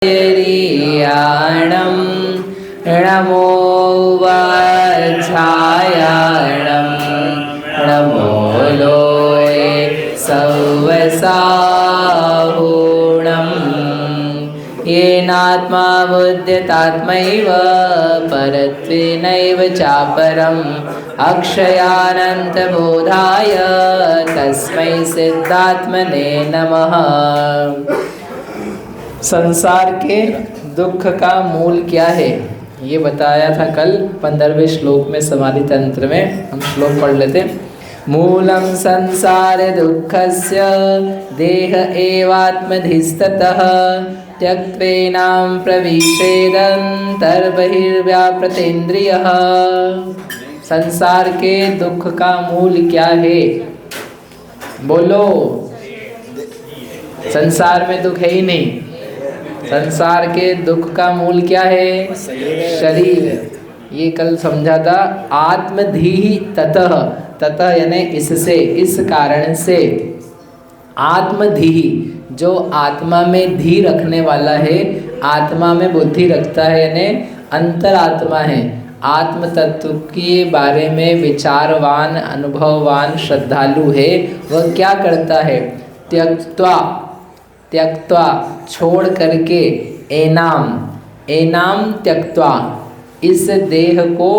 णं नमो वाछायाणं नमो लोये सवसाहूणं येनात्मा बुध्यतात्मैव परत्वेनैव चापरम् अक्षयानन्तबोधाय तस्मै सिद्धात्मने नमः। संसार के दुख का मूल क्या है ये बताया था कल 15वें श्लोक में समाधि तंत्र में। हम श्लोक पढ़ लेते। मूलम संसार दुःखस्य देह एवात्मधिस्ततः त्यक्त्वेनां प्रविशेदन्तर्बहिर्व्यापृतेन्द्रियः। संसार के दुख का मूल क्या है? बोलो। संसार में दुख है ही नहीं। संसार के दुख का मूल क्या है? शरीर। ये कल समझा था। आत्मधि ततः, ततः यानी इससे, इस कारण से। आत्मधि जो आत्मा में धी रखने वाला है, आत्मा में बुद्धि रखता है, यानी अंतरात्मा है। आत्म तत्व के बारे में विचारवान, अनुभववान श्रद्धालु है। वह क्या करता है? त्यक्त्वा, त्यक्त्वा छोड़ करके, एनाम त्यक्त्वा, इस देह को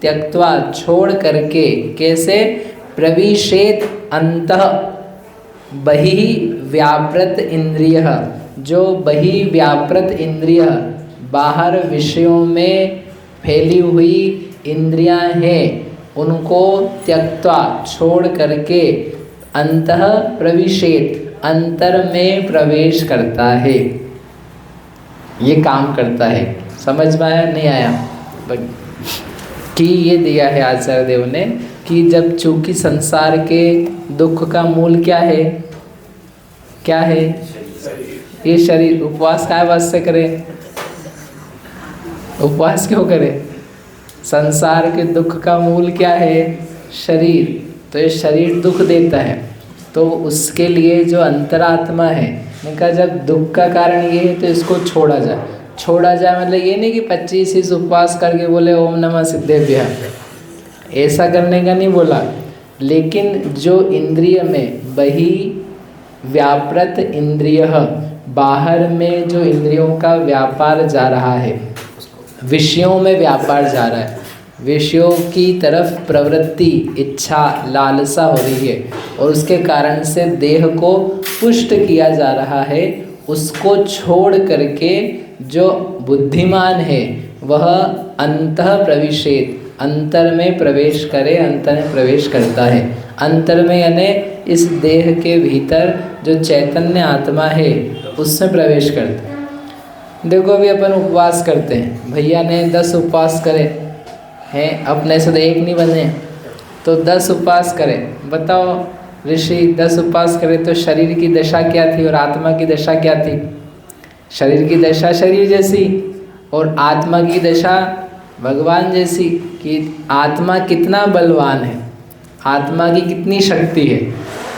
त्यक्त्वा छोड़ करके, कैसे? प्रविशेत अंतः बहि व्यापृत इंद्रिय, जो बहि व्यापृत इंद्रिय, बाहर विषयों में फैली हुई इंद्रियां हैं, उनको त्यक्त्वा छोड़ करके, अंतः प्रविशेत अंतर में प्रवेश करता है। ये काम करता है। समझ में आया? नहीं आया? कि ये दिया है आचार्य देव ने कि जब चूंकि संसार के दुख का मूल क्या है? क्या है? ये शरीर। उपवास काय वास्ते करे? उपवास क्यों करे? संसार के दुख का मूल क्या है? शरीर। तो ये शरीर दुख देता है, तो उसके लिए जो अंतरात्मा है, इनका जब दुख का कारण ये है तो इसको छोड़ा जाए। छोड़ा जाए मतलब ये नहीं कि 25 उपवास करके बोले ओम नमः सिद्धेभ्यः, ऐसा करने का नहीं बोला। लेकिन जो इंद्रिय में बहि व्यापृत इंद्रिय, बाहर में जो इंद्रियों का व्यापार जा रहा है, विषयों में व्यापार जा रहा है, विषयों की तरफ प्रवृत्ति, इच्छा, लालसा हो रही है और उसके कारण से देह को पुष्ट किया जा रहा है, उसको छोड़ करके जो बुद्धिमान है वह अंतः प्रविशेत, अंतर में प्रवेश करे, अंतर में प्रवेश करता है। अंतर में यानी इस देह के भीतर जो चैतन्य आत्मा है उसमें प्रवेश करता है। देखो अभी अपन उपवास करते हैं, भैया ने 10 उपवास करे हैं, अपने से तो एक नहीं बने, तो 10 उपवास करें। बताओ ऋषि 10 उपवास करें तो शरीर की दशा क्या थी और आत्मा की दशा क्या थी? शरीर की दशा शरीर जैसी और आत्मा की दशा भगवान जैसी। कि आत्मा कितना बलवान है, आत्मा की कितनी शक्ति है,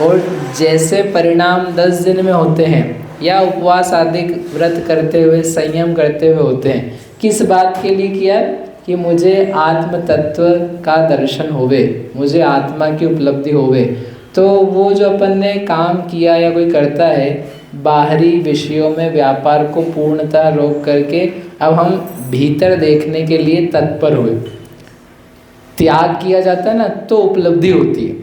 और जैसे परिणाम 10 दिन में होते हैं या उपवास आदि व्रत करते हुए, संयम करते हुए होते हैं। किस बात के लिए किया? कि मुझे आत्म तत्व का दर्शन होवे, मुझे आत्मा की उपलब्धि होवे। तो वो जो अपन ने काम किया या कोई करता है, बाहरी विषयों में व्यापार को पूर्णतः रोक करके अब हम भीतर देखने के लिए तत्पर हुए, त्याग किया जाता है ना, तो उपलब्धि होती है।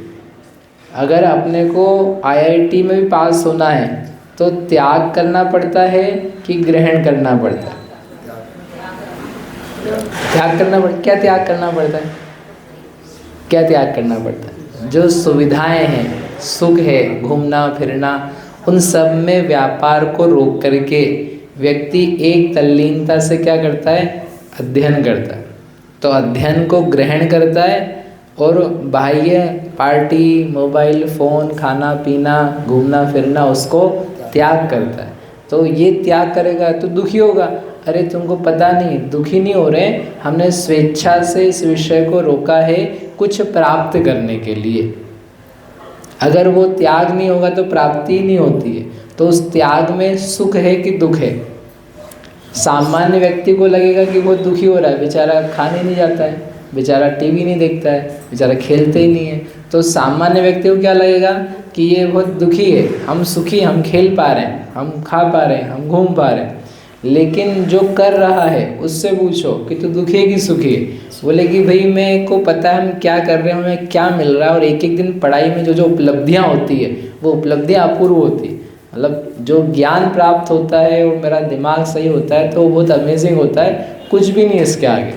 अगर अपने को IIT में भी पास होना है तो त्याग करना पड़ता है कि ग्रहण करना पड़ता है? त्याग करना पड़ता। क्या त्याग करना पड़ता है? क्या त्याग करना पड़ता है? जो सुविधाएं हैं, सुख है, घूमना फिरना, उन सब में व्यापार को रोक करके व्यक्ति एक तल्लीनता से क्या करता है? अध्ययन करता है। तो अध्ययन को ग्रहण करता है और बाह्य पार्टी, मोबाइल फ़ोन, खाना पीना, घूमना फिरना, उसको त्याग करता है। तो ये त्याग करेगा तो दुखी होगा। अरे तुमको पता नहीं, दुखी नहीं हो रहे, हमने स्वेच्छा से इस विषय को रोका है कुछ प्राप्त करने के लिए। अगर वो त्याग नहीं होगा तो प्राप्ति ही नहीं होती है। तो उस त्याग में सुख है कि दुख है? सामान्य व्यक्ति को लगेगा कि वो दुखी हो रहा है, बेचारा खाने नहीं जाता है, बेचारा टीवी नहीं देखता है, बेचारा खेलते ही नहीं है। तो सामान्य व्यक्ति को क्या लगेगा कि ये बहुत दुखी है, हम सुखी, हम खेल पा रहे हैं, हम खा पा रहे हैं, हम घूम पा रहे हैं। लेकिन जो कर रहा है उससे पूछो कि तू दुखी है कि सुखी है, बोले कि भाई मेरे को पता है हम क्या कर रहे हैं, हमें क्या मिल रहा है, और एक एक दिन पढ़ाई में जो जो उपलब्धियाँ होती है वो उपलब्धियाँ अपूर्व होती है। मतलब जो ज्ञान प्राप्त होता है और मेरा दिमाग सही होता है तो वो बहुत अमेजिंग होता है, कुछ भी नहीं इसके आगे,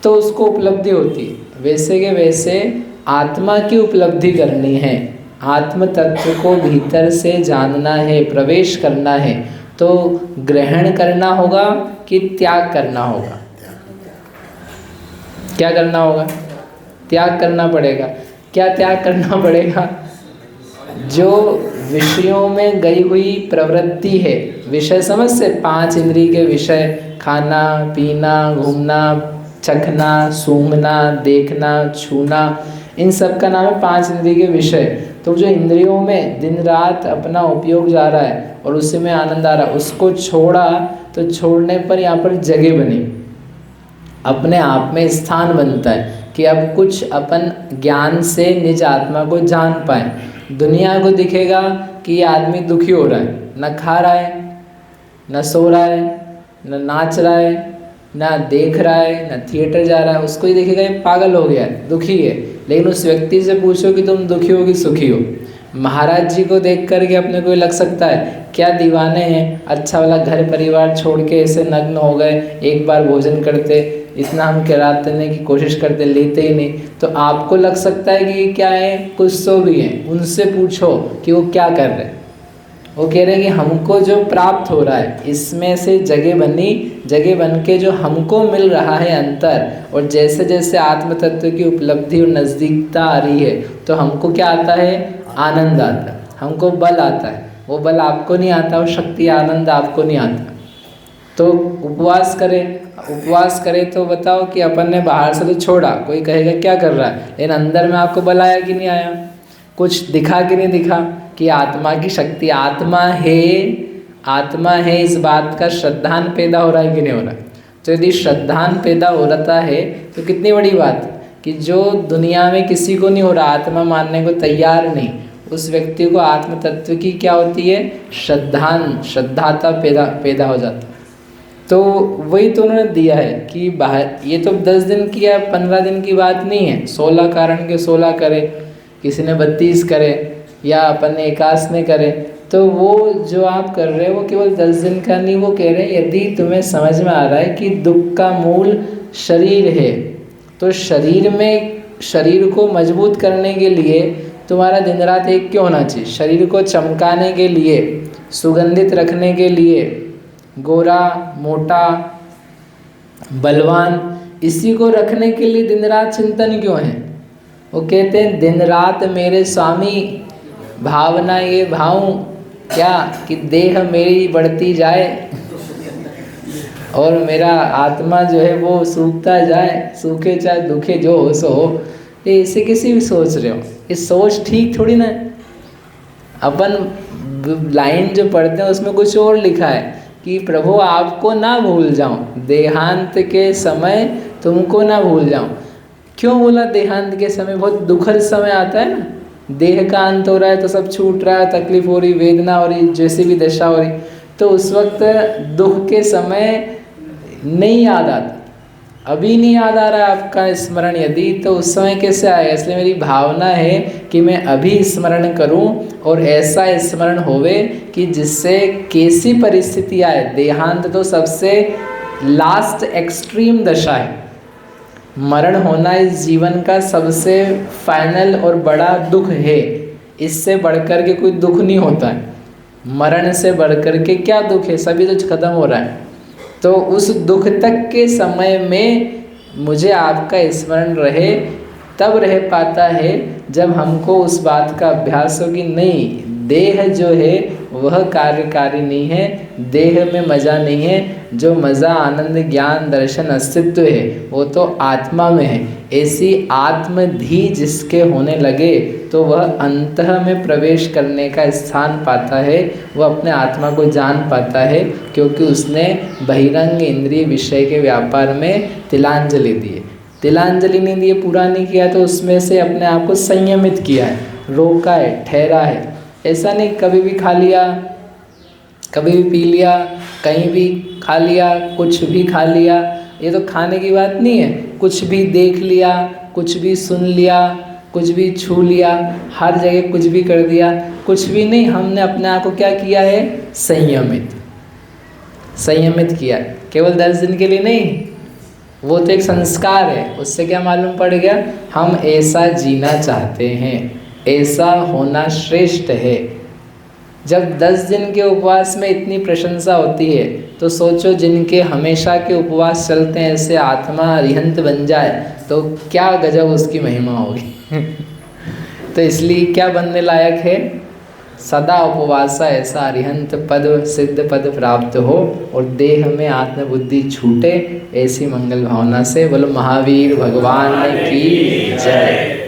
तो उसको उपलब्धि होती है। वैसे के वैसे आत्मा की उपलब्धि करनी है, आत्म तत्व को भीतर से जानना है, प्रवेश करना है, तो ग्रहण करना होगा कि त्याग करना होगा? क्या करना होगा? त्याग करना पड़ेगा। क्या त्याग करना पड़ेगा? जो विषयों में गई हुई प्रवृत्ति है, विषय समझ से 5 इंद्रिय के विषय, खाना पीना, घूमना, चखना, सूंघना, देखना, छूना, इन सब का नाम है 5 इंद्रिय के विषय। तो जो इंद्रियों में दिन रात अपना उपयोग जा रहा है और उसी में आनंद आ रहा है, उसको छोड़ा तो छोड़ने पर यहाँ पर जगह बनी, अपने आप में स्थान बनता है कि अब कुछ अपन ज्ञान से निज आत्मा को जान पाए। दुनिया को दिखेगा कि ये आदमी दुखी हो रहा है, न खा रहा है, न सो रहा है, न नाच रहा है, ना देख रहा है, ना थिएटर जा रहा है, उसको ही देखेगा ये पागल हो गया है, दुखी है। लेकिन उस व्यक्ति से पूछो कि तुम दुखी हो कि सुखी हो। महाराज जी को देख कर के अपने को लग सकता है क्या दीवाने हैं, अच्छा वाला घर परिवार छोड़ के ऐसे नग्न हो गए, एक बार भोजन करते, इतना हम कराने की कोशिश करते, लेते ही नहीं। तो आपको लग सकता है कि क्या है, कुछ तो भी हैं। उनसे पूछो कि वो क्या कर रहे हैं। वो कह रहे हैं कि हमको जो प्राप्त हो रहा है इसमें से जगह बनी, जगह बन के जो हमको मिल रहा है अंतर, और जैसे जैसे आत्म तत्व की उपलब्धि और नज़दीकता आ रही है तो हमको क्या आता है? आनंद आता है, हमको बल आता है। वो बल आपको नहीं आता, वो शक्ति आनंद आपको नहीं आता। तो उपवास करें, उपवास करें तो बताओ कि अपन ने बाहर से तो छोड़ा, कोई कहेगा क्या कर रहा है, लेकिन अंदर में आपको बल आया कि नहीं आया? कुछ दिखा कि नहीं दिखा कि आत्मा की शक्ति, आत्मा है, आत्मा है, इस बात का श्रद्धान पैदा हो रहा है कि नहीं हो रहा? तो यदि श्रद्धान पैदा हो रहा है तो कितनी बड़ी बात कि जो दुनिया में किसी को नहीं हो रहा, आत्मा मानने को तैयार नहीं, उस व्यक्ति को आत्म तत्व की क्या होती है? श्रद्धाता पैदा हो जाता। तो वही तो उन्होंने दिया है कि बाहर, ये तो 10 दिन की या 15 दिन की बात नहीं है। 16 कारण के 16 करे, किसी ने 32 करे, या अपन ने 81 ने करे, तो वो जो आप कर रहे हो वो केवल 10 दिन का नहीं। वो कह रहे हैं यदि तुम्हें समझ में आ रहा है कि दुख का मूल शरीर है, तो शरीर में, शरीर को मजबूत करने के लिए तुम्हारा दिन रात एक क्यों होना चाहिए? शरीर को चमकाने के लिए, सुगंधित रखने के लिए, गोरा मोटा बलवान, इसी को रखने के लिए दिन रात चिंतन क्यों है? वो कहते हैं दिन रात मेरे स्वामी भावना ये भाऊं क्या कि देह मेरी बढ़ती जाए और मेरा आत्मा जो है वो सूखता जाए, सूखे चाहे दुखे जो हो सो हो। ये इसे किसी भी सोच रहे हो, ये सोच ठीक थोड़ी ना है। अपन लाइन जो पढ़ते हैं उसमें कुछ और लिखा है कि प्रभु आपको ना भूल जाऊं, देहांत के समय तुमको ना भूल जाऊं। क्यों बोला देहांत के समय? बहुत दुखद समय आता है ना, देह का अंत हो रहा है तो सब छूट रहा है, तकलीफ हो रही, वेदना हो रही, जैसी भी दशा हो रही, तो उस वक्त दुख के समय नहीं याद आता। अभी नहीं याद आ रहा है आपका स्मरण यदि, तो उस समय कैसे आएगा? इसलिए मेरी भावना है कि मैं अभी स्मरण करूं और ऐसा स्मरण होवे कि जिससे कैसी परिस्थिति आए, देहांत तो सबसे लास्ट एक्सट्रीम दशा है, मरण होना इस जीवन का सबसे फाइनल और बड़ा दुख है। इससे बढ़कर के कोई दुख नहीं होता है, मरण से बढ़कर के क्या दुख है, सभी तो खत्म हो रहा है। तो उस दुख तक के समय में मुझे आपका स्मरण रहे, तब रह पाता है जब हमको उस बात का अभ्यास हो कि नहीं, देह जो है वह कार्यकारी नहीं है, देह में मज़ा नहीं है। जो मज़ा, आनंद, ज्ञान, दर्शन, अस्तित्व है वो तो आत्मा में है। ऐसी आत्मधि जिसके होने लगे तो वह अंतः में प्रवेश करने का स्थान पाता है, वह अपने आत्मा को जान पाता है, क्योंकि उसने बहिरंग इंद्रिय विषय के व्यापार में तिलांजलि दी है। तिलांजलि नहीं दी, पूरा नहीं किया तो उसमें से अपने आप को संयमित किया है, रोका है, ठहरा है। ऐसा नहीं कभी भी खा लिया, कभी भी पी लिया, कहीं भी खा लिया, कुछ भी खा लिया, ये तो खाने की बात नहीं है। कुछ भी देख लिया, कुछ भी सुन लिया, कुछ भी छू लिया, हर जगह कुछ भी कर दिया, कुछ भी नहीं। हमने अपने आप को क्या किया है? संयमित किया। केवल 10 दिन के लिए नहीं, वो तो एक संस्कार है। उससे क्या मालूम पड़ गया? हम ऐसा जीना चाहते हैं, ऐसा होना श्रेष्ठ है। जब 10 दिन के उपवास में इतनी प्रशंसा होती है तो सोचो जिनके हमेशा के उपवास चलते हैं, ऐसे आत्मा अरिहंत बन जाए तो क्या गजब उसकी महिमा होगी। तो इसलिए क्या बनने लायक है? सदा उपवासा, ऐसा अरिहंत पद, सिद्ध पद प्राप्त हो और देह में आत्मबुद्धि छूटे, ऐसी मंगल भावना से बोलो महावीर भगवान की जय।